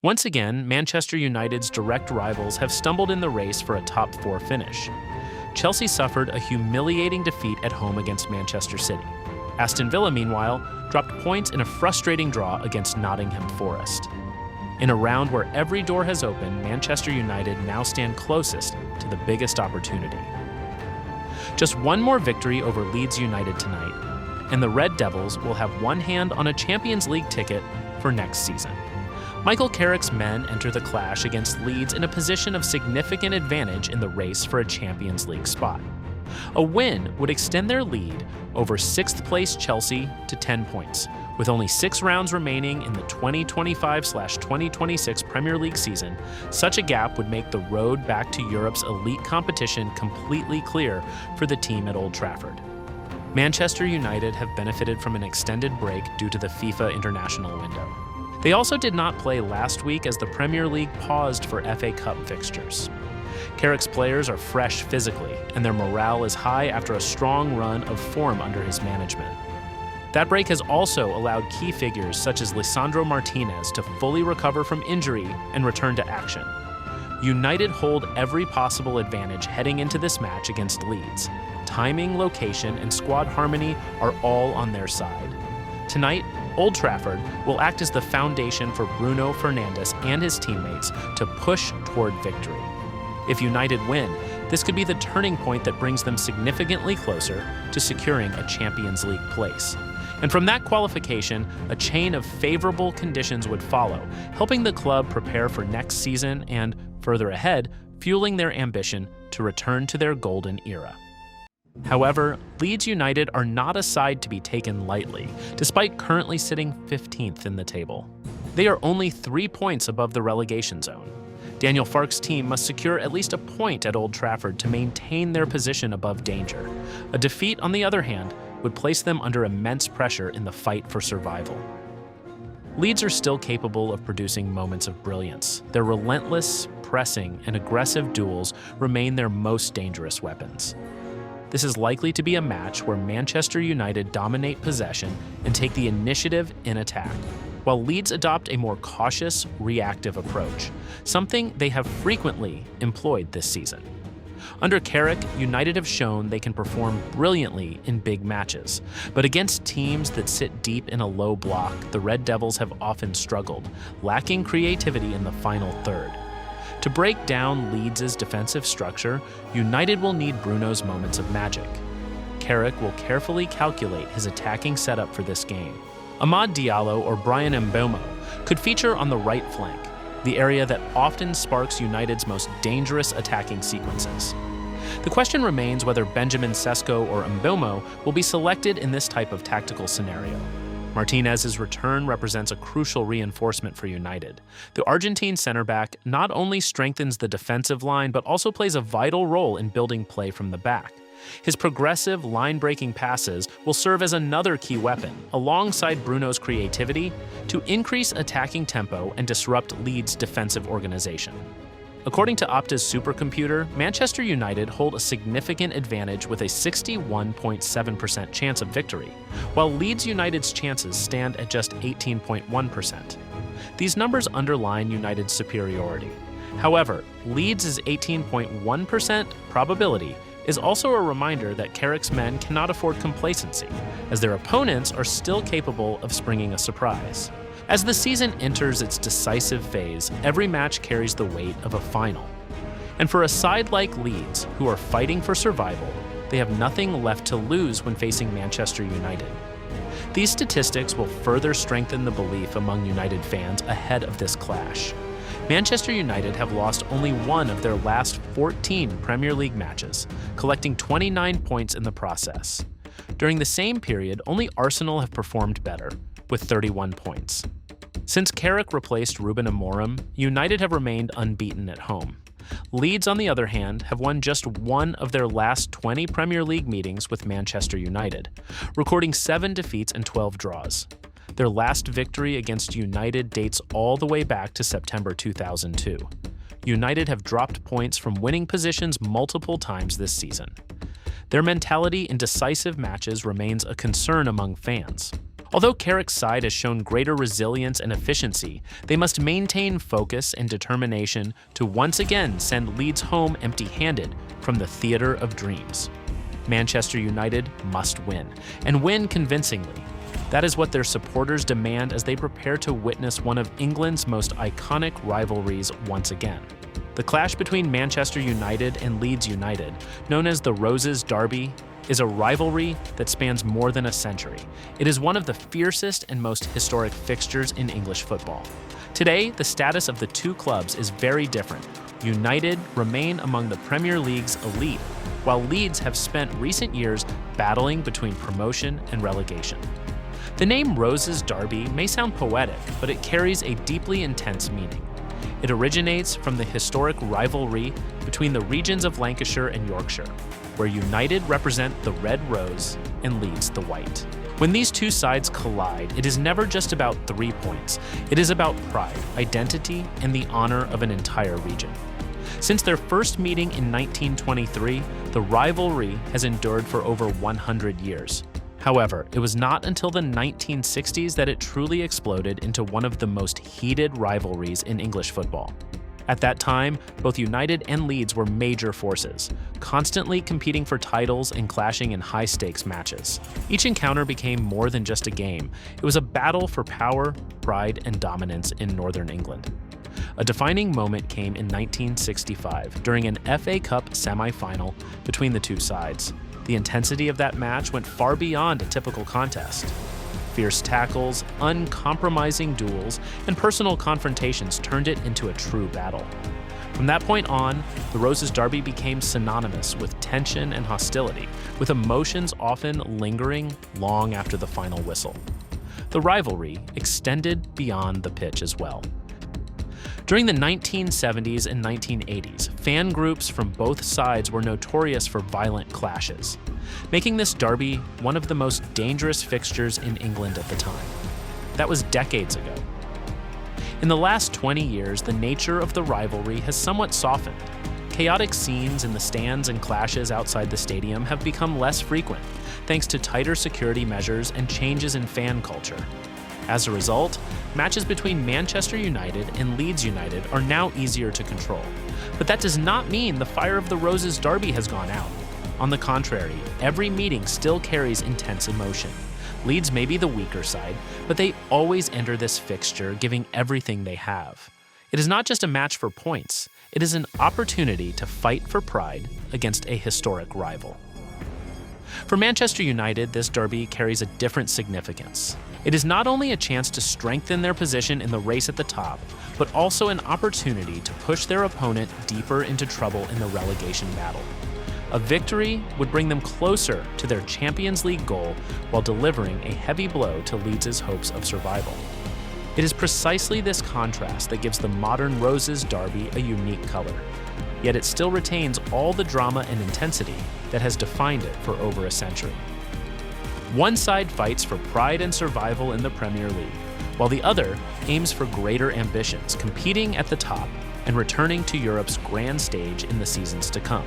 Once again, Manchester United's direct rivals have stumbled in the race for a top four finish. Chelsea suffered a humiliating defeat at home against Manchester City. Aston Villa, meanwhile, dropped points in a frustrating draw against Nottingham Forest. In a round where every door has opened, Manchester United now stand closest to the biggest opportunity. Just one more victory over Leeds United tonight, and the Red Devils will have one hand on a Champions League ticket for next season. Michael Carrick's men enter the clash against Leeds in a position of significant advantage in the race for a Champions League spot. A win would extend their lead over 6th-place Chelsea to 10 points. With only 6 rounds remaining in the 2025-2026 Premier League season, such a gap would make the road back to Europe's elite competition completely clear for the team at Old Trafford. Manchester United have benefited from an extended break due to the FIFA international window. They also did not play last week as the Premier League paused for FA Cup fixtures. Carrick's players are fresh physically, and their morale is high after a strong run of form under his management. That break has also allowed key figures such as Lisandro Martinez to fully recover from injury and return to action. United hold every possible advantage heading into this match against Leeds. Timing, location, and squad harmony are all on their side. Tonight, Old Trafford will act as the foundation for Bruno Fernandes and his teammates to push toward victory. If United win, this could be the turning point that brings them significantly closer to securing a Champions League place. And from that qualification, a chain of favorable conditions would follow, helping the club prepare for next season and, further ahead, fueling their ambition to return to their golden era. However, Leeds United are not a side to be taken lightly, despite currently sitting 15th in the table. They are only 3 points above the relegation zone. Daniel Farke's team must secure at least a point at Old Trafford to maintain their position above danger. A defeat, on the other hand, would place them under immense pressure in the fight for survival. Leeds are still capable of producing moments of brilliance. Their relentless, pressing, and aggressive duels remain their most dangerous weapons. This is likely to be a match where Manchester United dominate possession and take the initiative in attack, while Leeds adopt a more cautious, reactive approach, something they have frequently employed this season. Under Carrick, United have shown they can perform brilliantly in big matches, but against teams that sit deep in a low block, the Red Devils have often struggled, lacking creativity in the final third. To break down Leeds' defensive structure, United will need Bruno's moments of magic. Carrick will carefully calculate his attacking setup for this game. Amad Diallo or Bryan Mbeumo could feature on the right flank, the area that often sparks United's most dangerous attacking sequences. The question remains whether Benjamin Sesko or Mbeumo will be selected in this type of tactical scenario. Martinez's return represents a crucial reinforcement for United. The Argentine center back not only strengthens the defensive line but also plays a vital role in building play from the back. His progressive, line-breaking passes will serve as another key weapon, alongside Bruno's creativity, to increase attacking tempo and disrupt Leeds' defensive organization. According to Opta's supercomputer, Manchester United hold a significant advantage with a 61.7% chance of victory, while Leeds United's chances stand at just 18.1%. These numbers underline United's superiority. However, Leeds' 18.1% probability is also a reminder that Carrick's men cannot afford complacency, as their opponents are still capable of springing a surprise. As the season enters its decisive phase, every match carries the weight of a final. And for a side like Leeds, who are fighting for survival, they have nothing left to lose when facing Manchester United. These statistics will further strengthen the belief among United fans ahead of this clash. Manchester United have lost only one of their last 14 Premier League matches, collecting 29 points in the process. During the same period, only Arsenal have performed better, with 31 points. Since Carrick replaced Ruben Amorim, United have remained unbeaten at home. Leeds, on the other hand, have won just one of their last 20 Premier League meetings with Manchester United, recording 7 defeats and 12 draws. Their last victory against United dates all the way back to September 2002. United have dropped points from winning positions multiple times this season. Their mentality in decisive matches remains a concern among fans. Although Carrick's side has shown greater resilience and efficiency, they must maintain focus and determination to once again send Leeds home empty-handed from the theatre of dreams. Manchester United must win, and win convincingly. That is what their supporters demand as they prepare to witness one of England's most iconic rivalries once again. The clash between Manchester United and Leeds United, known as the Roses Derby, is a rivalry that spans more than a century. It is one of the fiercest and most historic fixtures in English football. Today, the status of the two clubs is very different. United remain among the Premier League's elite, while Leeds have spent recent years battling between promotion and relegation. The name Roses Derby may sound poetic, but it carries a deeply intense meaning. It originates from the historic rivalry between the regions of Lancashire and Yorkshire, where United represent the red rose and Leeds the white. When these two sides collide, it is never just about 3 points. It is about pride, identity, and the honor of an entire region. Since their first meeting in 1923, the rivalry has endured for over 100 years. However, it was not until the 1960s that it truly exploded into one of the most heated rivalries in English football. At that time, both United and Leeds were major forces, constantly competing for titles and clashing in high-stakes matches. Each encounter became more than just a game. It was a battle for power, pride, and dominance in Northern England. A defining moment came in 1965 during an FA Cup semi-final between the two sides. The intensity of that match went far beyond a typical contest. Fierce tackles, uncompromising duels, and personal confrontations turned it into a true battle. From that point on, the Roses Derby became synonymous with tension and hostility, with emotions often lingering long after the final whistle. The rivalry extended beyond the pitch as well. During the 1970s and 1980s, fan groups from both sides were notorious for violent clashes, making this derby one of the most dangerous fixtures in England at the time. That was decades ago. In the last 20 years, the nature of the rivalry has somewhat softened. Chaotic scenes in the stands and clashes outside the stadium have become less frequent, thanks to tighter security measures and changes in fan culture. As a result, matches between Manchester United and Leeds United are now easier to control. But that does not mean the fire of the Roses Derby has gone out. On the contrary, every meeting still carries intense emotion. Leeds may be the weaker side, but they always enter this fixture giving everything they have. It is not just a match for points, it is an opportunity to fight for pride against a historic rival. For Manchester United, this derby carries a different significance. It is not only a chance to strengthen their position in the race at the top, but also an opportunity to push their opponent deeper into trouble in the relegation battle. A victory would bring them closer to their Champions League goal while delivering a heavy blow to Leeds' hopes of survival. It is precisely this contrast that gives the modern Roses Derby a unique color. Yet it still retains all the drama and intensity that has defined it for over a century. One side fights for pride and survival in the Premier League, while the other aims for greater ambitions, competing at the top and returning to Europe's grand stage in the seasons to come.